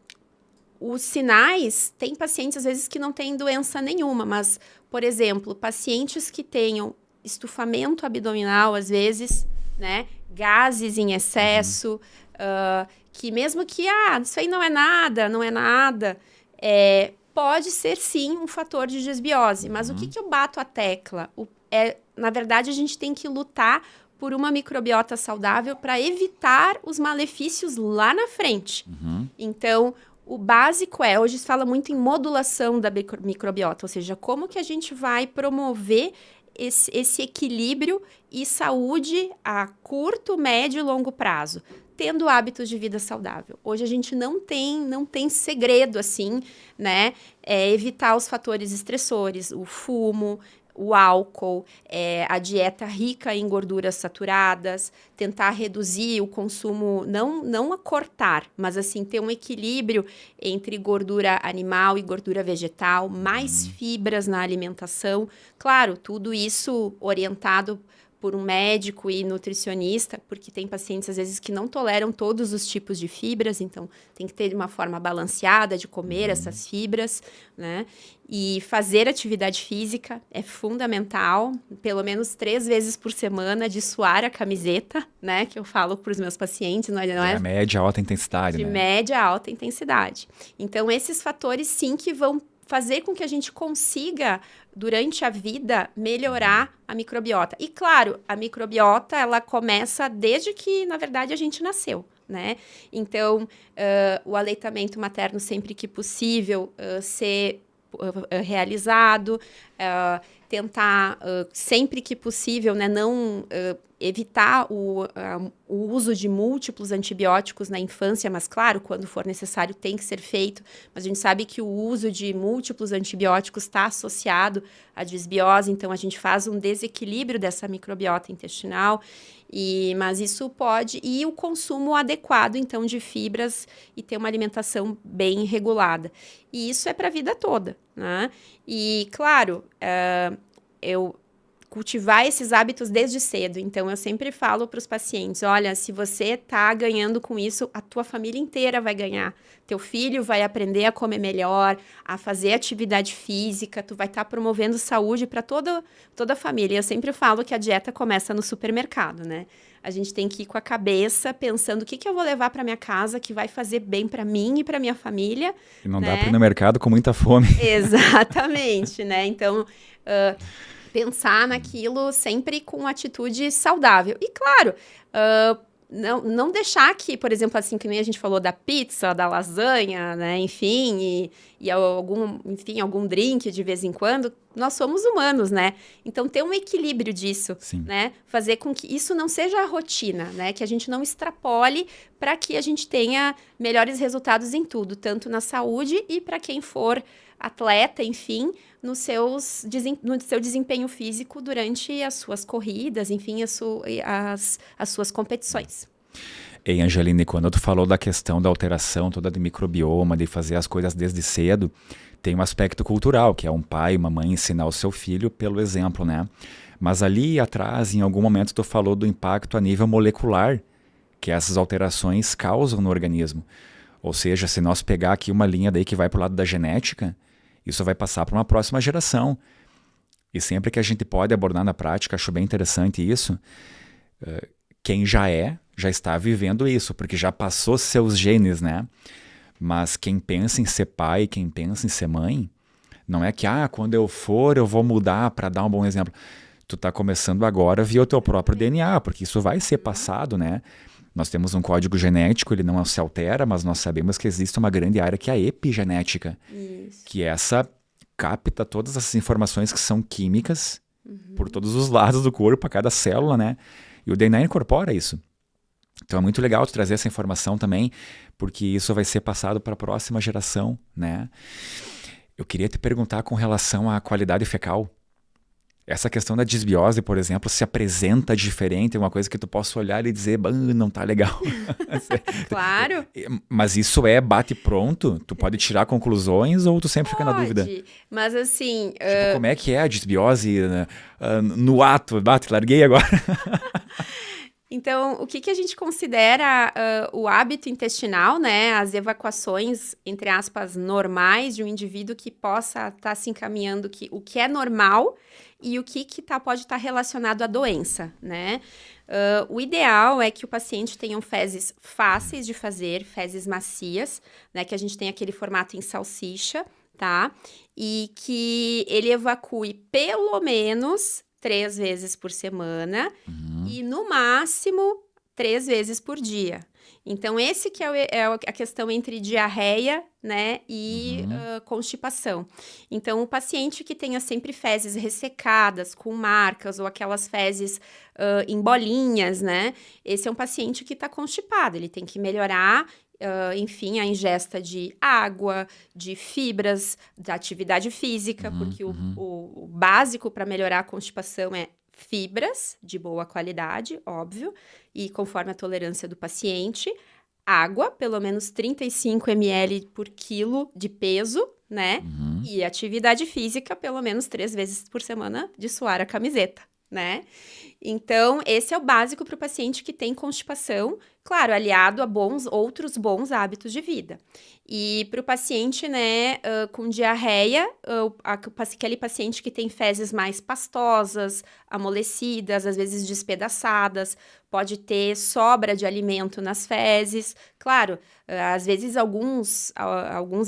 os sinais, tem pacientes, às vezes, que não têm doença nenhuma, mas, por exemplo, pacientes que tenham estufamento abdominal, às vezes, né, gases em excesso, que mesmo que, isso aí não é nada, pode ser, sim, um fator de disbiose. Mas o que eu bato a tecla? Na verdade, a gente tem que lutar por uma microbiota saudável para evitar os malefícios lá na frente. Então, o básico hoje se fala muito em modulação da microbiota, ou seja, como que a gente vai promover esse equilíbrio e saúde a curto, médio e longo prazo, tendo hábitos de vida saudável. Hoje a gente não tem segredo, assim, né? Evitar os fatores estressores, o fumo, o álcool, a dieta rica em gorduras saturadas, tentar reduzir o consumo, não a cortar, mas assim, ter um equilíbrio entre gordura animal e gordura vegetal, mais fibras na alimentação. Claro, tudo isso orientado por um médico e nutricionista, porque tem pacientes, às vezes, que não toleram todos os tipos de fibras, então tem que ter uma forma balanceada de comer essas fibras, né? E fazer atividade física é fundamental, pelo menos 3 vezes por semana, de suar a camiseta, né? Que eu falo para os meus pacientes, não é? A média, alta intensidade, de né? média a alta intensidade. Então, esses fatores, sim, que vão fazer com que a gente consiga, durante a vida, melhorar a microbiota. E, claro, a microbiota, ela começa desde que, na verdade, a gente nasceu, né? Então, o aleitamento materno, sempre que possível, ser realizado, tentar, sempre que possível, né, não evitar o uso de múltiplos antibióticos na infância, mas, claro, quando for necessário tem que ser feito. Mas a gente sabe que o uso de múltiplos antibióticos está associado à disbiose, então a gente faz um desequilíbrio dessa microbiota intestinal. Mas isso pode... E o consumo adequado, então, de fibras e ter uma alimentação bem regulada. E isso é para a vida toda, né? E, claro, eu cultivar esses hábitos desde cedo. Então, eu sempre falo para os pacientes, olha, se você está ganhando com isso, a tua família inteira vai ganhar. Teu filho vai aprender a comer melhor, a fazer atividade física, tu vai estar promovendo saúde para toda a família. Eu sempre falo que a dieta começa no supermercado, né? A gente tem que ir com a cabeça pensando o que eu vou levar para minha casa que vai fazer bem para mim e para minha família. E não né? dá para ir no mercado com muita fome. Exatamente, né? Então, pensar naquilo sempre com atitude saudável. E, claro, não deixar que, por exemplo, assim, que nem a gente falou da pizza, da lasanha, né? Enfim, e algum drink de vez em quando, nós somos humanos, né? Então, ter um equilíbrio disso, Sim. né? Fazer com que isso não seja a rotina, né? Que a gente não extrapole para que a gente tenha melhores resultados em tudo, tanto na saúde e para quem for atleta, enfim, no seu desempenho físico durante as suas corridas, enfim, as suas competições. Ei, Angeline, quando tu falou da questão da alteração toda de microbioma, de fazer as coisas desde cedo, tem um aspecto cultural, que é um pai, uma mãe ensinar o seu filho pelo exemplo, né? Mas ali atrás, em algum momento, tu falou do impacto a nível molecular que essas alterações causam no organismo. Ou seja, se nós pegar aqui uma linha daí que vai para o lado da genética, isso vai passar para uma próxima geração. E sempre que a gente pode abordar na prática, acho bem interessante isso, quem já está vivendo isso, porque já passou seus genes, né? Mas quem pensa em ser pai, quem pensa em ser mãe, não é que, quando eu for, eu vou mudar, para dar um bom exemplo. Tu tá começando agora via o teu próprio DNA, porque isso vai ser passado, né? Nós temos um código genético, ele não se altera, mas nós sabemos que existe uma grande área que é a epigenética, que essa capta todas essas informações que são químicas por todos os lados do corpo, a cada célula, né? E o DNA incorpora isso. Então é muito legal tu trazer essa informação também, porque isso vai ser passado para a próxima geração, né? Eu queria te perguntar com relação à qualidade fecal. Essa questão da disbiose, por exemplo, se apresenta diferente, uma coisa que tu possa olhar e dizer, não tá legal. Claro. Mas isso bate pronto? Tu pode tirar conclusões ou tu sempre fica na dúvida? Mas assim... Tipo, como é que é a disbiose no ato? Larguei agora. Então, o que a gente considera o hábito intestinal, né? As evacuações, entre aspas, normais de um indivíduo que possa estar se encaminhando o que é normal e o que pode estar relacionado à doença, né? O ideal é que o paciente tenha fezes fáceis de fazer, fezes macias, né? Que a gente tem aquele formato em salsicha, tá? E que ele evacue pelo menos 3 vezes por semana e, no máximo, 3 vezes por dia. Então, esse que é a questão entre diarreia, né, e constipação. Então, o paciente que tenha sempre fezes ressecadas, com marcas, ou aquelas fezes em bolinhas, né, esse é um paciente que está constipado. Ele tem que melhorar, enfim, a ingesta de água, de fibras, da atividade física, porque o básico para melhorar a constipação é fibras de boa qualidade, óbvio, e conforme a tolerância do paciente, água, pelo menos 35 ml por quilo de peso, né? E atividade física, pelo menos 3 vezes por semana, de suar a camiseta, né? Então, esse é o básico para o paciente que tem constipação, claro, aliado a outros bons hábitos de vida. E para o paciente, né, com diarreia, aquele paciente que tem fezes mais pastosas, amolecidas, às vezes despedaçadas, pode ter sobra de alimento nas fezes. Claro, às vezes alguns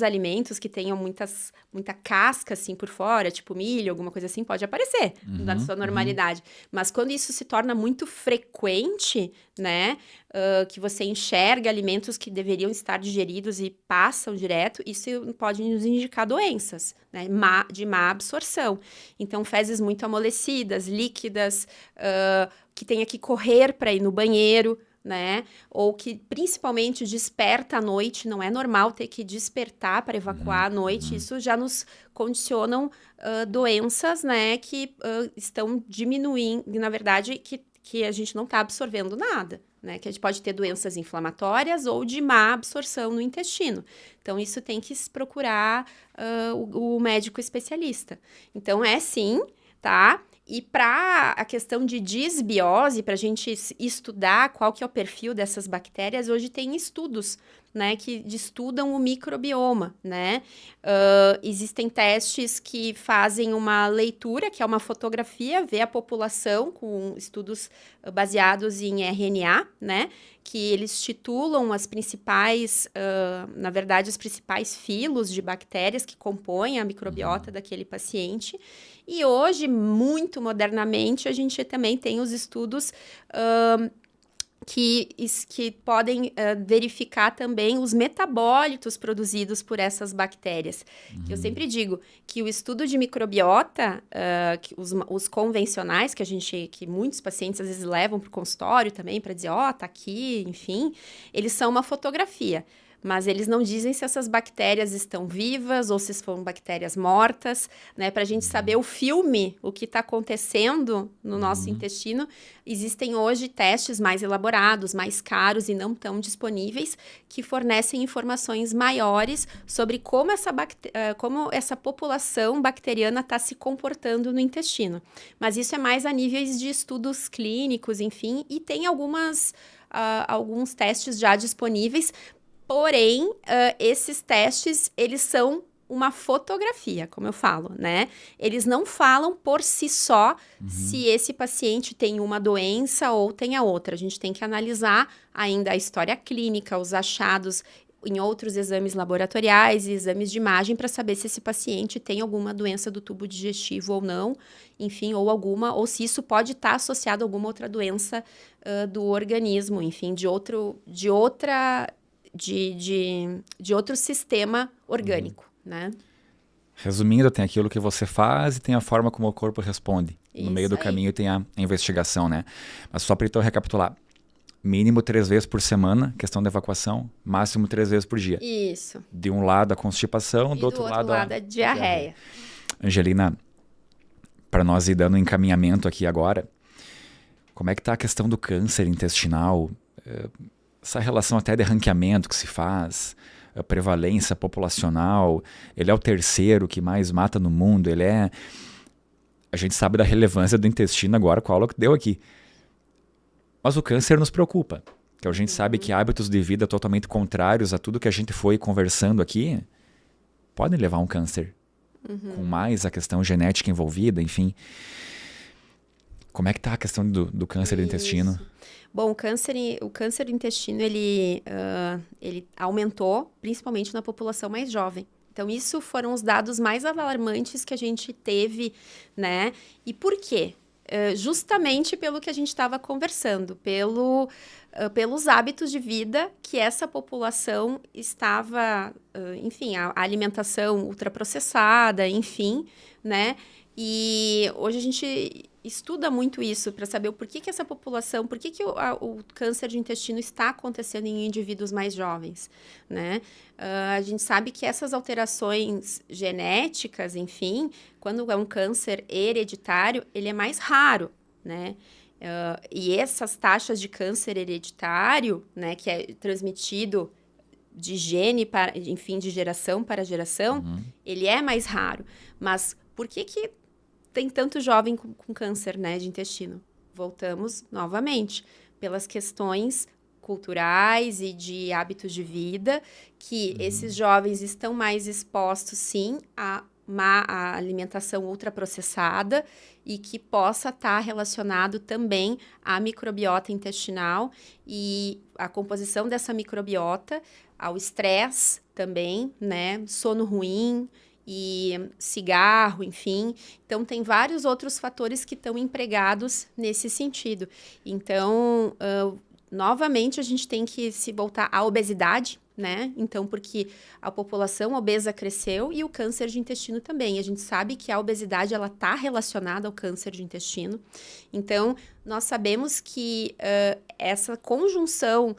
alimentos que tenham muita casca assim por fora, tipo milho, alguma coisa assim, pode aparecer na sua normalidade. Mas quando isso se torna muito frequente, né, que você enxerga alimentos que deveriam estar digeridos e passam direto, isso pode nos indicar doenças, né, de má absorção. Então, fezes muito amolecidas, líquidas, que tenha que correr para ir no banheiro, né? Ou que principalmente desperta à noite, não é normal ter que despertar para evacuar à noite, isso já nos condicionam doenças, né, que estão diminuindo, na verdade, que a gente não está absorvendo nada, né? Que a gente pode ter doenças inflamatórias ou de má absorção no intestino. Então, isso tem que procurar o médico especialista. Então, sim, tá? E para a questão de disbiose, para a gente estudar qual que é o perfil dessas bactérias, hoje tem estudos, né, que estudam o microbioma, né? Existem testes que fazem uma leitura, que é uma fotografia, vê a população com estudos baseados em RNA, né? Que eles titulam as principais, na verdade, os principais filos de bactérias que compõem a microbiota daquele paciente. E hoje, muito modernamente, a gente também tem os estudos que podem verificar também os metabólitos produzidos por essas bactérias. Eu sempre digo que o estudo de microbiota, os convencionais, que muitos pacientes às vezes levam para o consultório também, para dizer, tá aqui, enfim, eles são uma fotografia. mas eles não dizem se essas bactérias estão vivas ou se foram bactérias mortas, né? Para a gente saber o filme, o que está acontecendo no nosso intestino, existem hoje testes mais elaborados, mais caros e não tão disponíveis, que fornecem informações maiores sobre como essa população bacteriana está se comportando no intestino. Mas isso é mais a níveis de estudos clínicos, enfim, e tem alguns testes já disponíveis, porém, esses testes, eles são uma fotografia, como eu falo, né? Eles não falam por si só se esse paciente tem uma doença ou tem a outra. A gente tem que analisar ainda a história clínica, os achados em outros exames laboratoriais e exames de imagem para saber se esse paciente tem alguma doença do tubo digestivo ou não, enfim, ou se isso pode estar associado a alguma outra doença do organismo, enfim, de outro sistema orgânico, né? Resumindo, tem aquilo que você faz e tem a forma como o corpo responde. No Isso meio do aí. caminho tem a investigação, né? Mas só para então recapitular. Mínimo 3 vezes por semana, questão da evacuação, máximo 3 vezes por dia. Isso. De um lado a constipação, E do outro lado a diarreia. Angelina, para nós ir dando encaminhamento aqui agora, como é que está a questão do câncer intestinal? Essa relação até de ranqueamento que se faz, a prevalência populacional, ele é o terceiro que mais mata no mundo, a gente sabe da relevância do intestino agora, com a aula que deu aqui. Mas o câncer nos preocupa, que a gente sabe que hábitos de vida totalmente contrários a tudo que a gente foi conversando aqui podem levar a um câncer. Com mais a questão genética envolvida, enfim. Como é que está a questão do câncer do intestino? Bom, o câncer do intestino, ele aumentou, principalmente na população mais jovem. Então, isso foram os dados mais alarmantes que a gente teve, né? E por quê? Justamente pelo que a gente estava conversando, pelos hábitos de vida que essa população estava, enfim, a alimentação ultraprocessada, enfim, né? E hoje a gente estuda muito isso para saber por que essa população, por que o câncer de intestino está acontecendo em indivíduos mais jovens, né? A gente sabe que essas alterações genéticas, enfim, quando é um câncer hereditário, ele é mais raro, né? E essas taxas de câncer hereditário, né, que é transmitido de gene para, enfim, de geração para geração, ele é mais raro. Mas por que tem tanto jovem com câncer, né, de intestino? Voltamos novamente pelas questões culturais e de hábitos de vida, que esses jovens estão mais expostos, sim, a alimentação ultraprocessada e que possa estar relacionado também à microbiota intestinal e a composição dessa microbiota, ao estresse também, né, sono ruim e cigarro, enfim. Então, tem vários outros fatores que estão empregados nesse sentido. Então, novamente, a gente tem que se voltar à obesidade, né? Então, porque a população obesa cresceu e o câncer de intestino também. A gente sabe que a obesidade, ela está relacionada ao câncer de intestino. Então, nós sabemos que essa conjunção,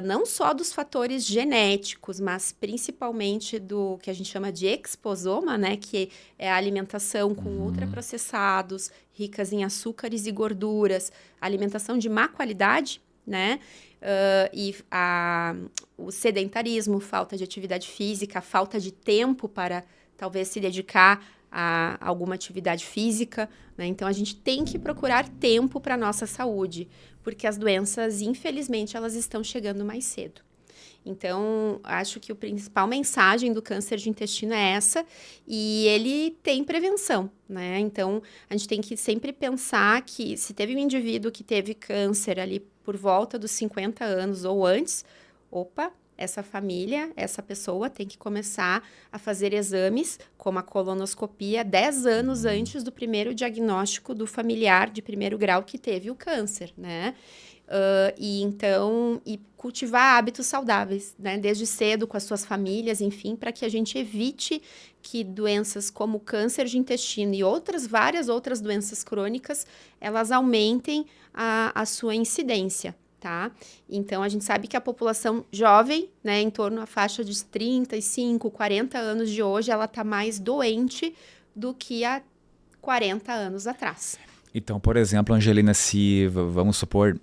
não só dos fatores genéticos, mas principalmente do que a gente chama de exposoma, né? Que é a alimentação com ultraprocessados, ricas em açúcares e gorduras, alimentação de má qualidade, né? O sedentarismo, falta de atividade física, falta de tempo para talvez se dedicar a alguma atividade física, né? Então, a gente tem que procurar tempo para a nossa saúde, porque as doenças, infelizmente, elas estão chegando mais cedo. Então, acho que a principal mensagem do câncer de intestino é essa, e ele tem prevenção, né? Então, a gente tem que sempre pensar que se teve um indivíduo que teve câncer ali por volta dos 50 anos ou antes, essa família, essa pessoa tem que começar a fazer exames, como a colonoscopia, 10 anos antes do primeiro diagnóstico do familiar de primeiro grau que teve o câncer, né? E cultivar hábitos saudáveis, né? Desde cedo com as suas famílias, enfim, para que a gente evite que doenças como câncer de intestino e várias outras doenças crônicas, elas aumentem a sua incidência, tá? Então, a gente sabe que a população jovem, né, em torno à faixa de 35, 40 anos de hoje, ela tá mais doente do que há 40 anos atrás. Então, por exemplo, Angelina, se vamos supor,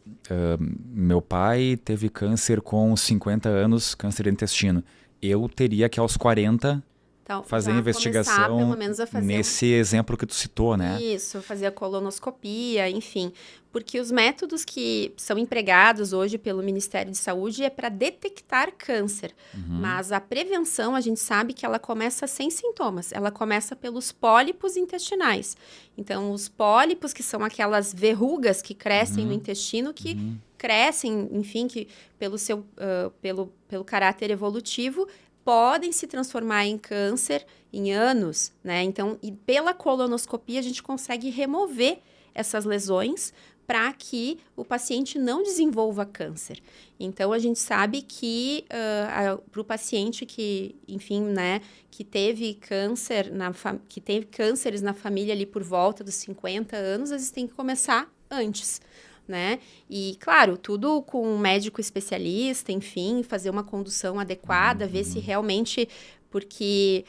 meu pai teve câncer com 50 anos, câncer de intestino. Eu teria que aos 40 Então, fazer a já investigação começar, pelo menos, a fazer nesse exemplo que tu citou, né? Isso, fazer a colonoscopia, enfim. Porque os métodos que são empregados hoje pelo Ministério de Saúde é para detectar câncer. Mas a prevenção, a gente sabe que ela começa sem sintomas. Ela começa pelos pólipos intestinais. Então, os pólipos, que são aquelas verrugas que crescem no intestino, que crescem, enfim, que pelo seu, pelo caráter evolutivo, podem se transformar em câncer em anos, né? Então, e pela colonoscopia, a gente consegue remover essas lesões para que o paciente não desenvolva câncer. Então, a gente sabe que para o paciente que, enfim, né, que teve câncer, que teve cânceres na família ali por volta dos 50 anos, eles têm que começar antes, né? E, claro, tudo com um médico especialista, enfim, fazer uma condução adequada, ver se realmente... Porque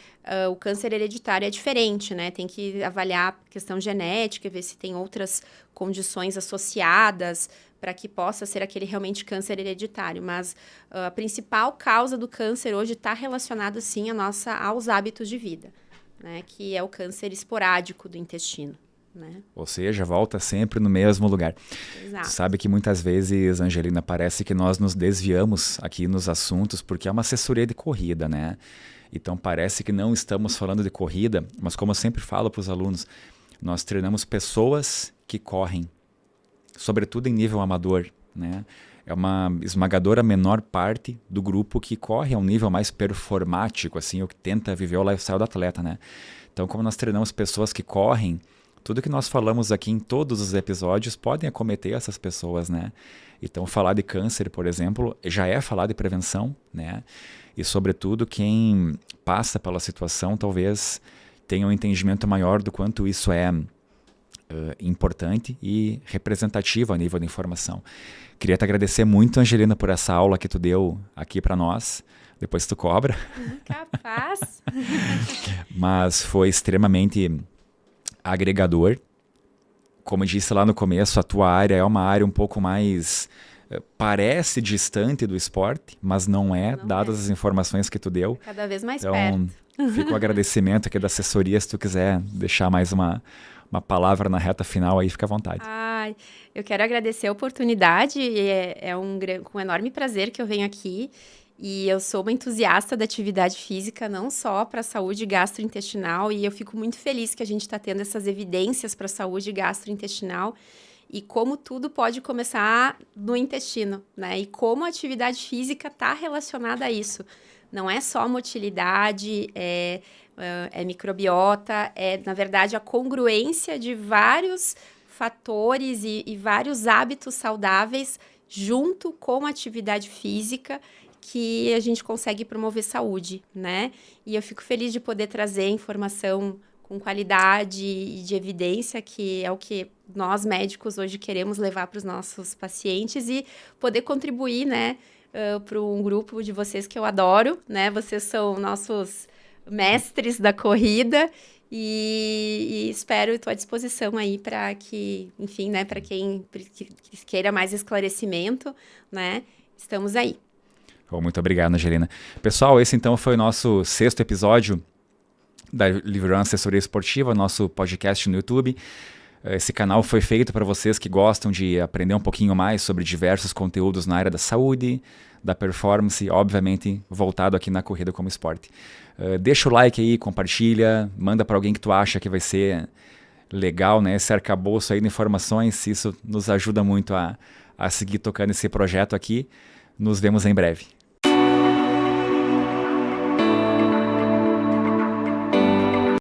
o câncer hereditário é diferente, né? Tem que avaliar a questão genética, ver se tem outras condições associadas para que possa ser aquele realmente câncer hereditário. Mas a principal causa do câncer hoje está relacionada, sim, aos hábitos de vida, né? Que é o câncer esporádico do intestino. Né? Ou seja, volta sempre no mesmo lugar. Exato. Sabe que muitas vezes, Angelina, parece que nós nos desviamos aqui nos assuntos porque é uma assessoria de corrida, né? Então parece que não estamos falando de corrida, mas como eu sempre falo para os alunos, nós treinamos pessoas que correm, sobretudo em nível amador, né? É uma esmagadora menor parte do grupo que corre a um nível mais performático, assim, ou que tenta viver o lifestyle do atleta, né? Então, como nós treinamos pessoas que correm, tudo que nós falamos aqui em todos os episódios podem acometer essas pessoas, né? Então, falar de câncer, por exemplo, já é falar de prevenção, né? E, sobretudo, quem passa pela situação talvez tenha um entendimento maior do quanto isso é importante e representativo a nível de informação. Queria te agradecer muito, Angelina, por essa aula que tu deu aqui para nós. Depois tu cobra. Capaz. Mas foi extremamente agregador. Como eu disse lá no começo, a tua área é uma área um pouco mais... parece distante do esporte, mas não é, dadas as informações que tu deu. Cada vez mais então, perto. Fica o agradecimento aqui da assessoria. Se tu quiser deixar mais uma palavra na reta final, aí fica à vontade. Ai, eu quero agradecer a oportunidade. Com um enorme prazer que eu venho aqui. E eu sou uma entusiasta da atividade física, não só para a saúde gastrointestinal, e eu fico muito feliz que a gente está tendo essas evidências para a saúde gastrointestinal e como tudo pode começar no intestino, né? E como a atividade física está relacionada a isso. Não é só motilidade, é microbiota, na verdade, a congruência de vários fatores e vários hábitos saudáveis junto com a atividade física que a gente consegue promover saúde, né? E eu fico feliz de poder trazer informação com qualidade e de evidência, que é o que nós médicos hoje queremos levar para os nossos pacientes e poder contribuir, né, para um grupo de vocês que eu adoro, né? Vocês são nossos mestres da corrida e espero, estou à disposição aí para que, enfim, né, para quem queira mais esclarecimento, né? Estamos aí. Muito obrigado, Angelina. Pessoal, esse então foi o nosso 6º episódio da Livrão Assessoria Esportiva, nosso podcast no YouTube. Esse canal foi feito para vocês que gostam de aprender um pouquinho mais sobre diversos conteúdos na área da saúde, da performance, obviamente voltado aqui na corrida como esporte. Deixa o like aí, compartilha, manda para alguém que tu acha que vai ser legal, né? Esse arcabouço aí de informações, isso nos ajuda muito a seguir tocando esse projeto aqui. Nos vemos em breve.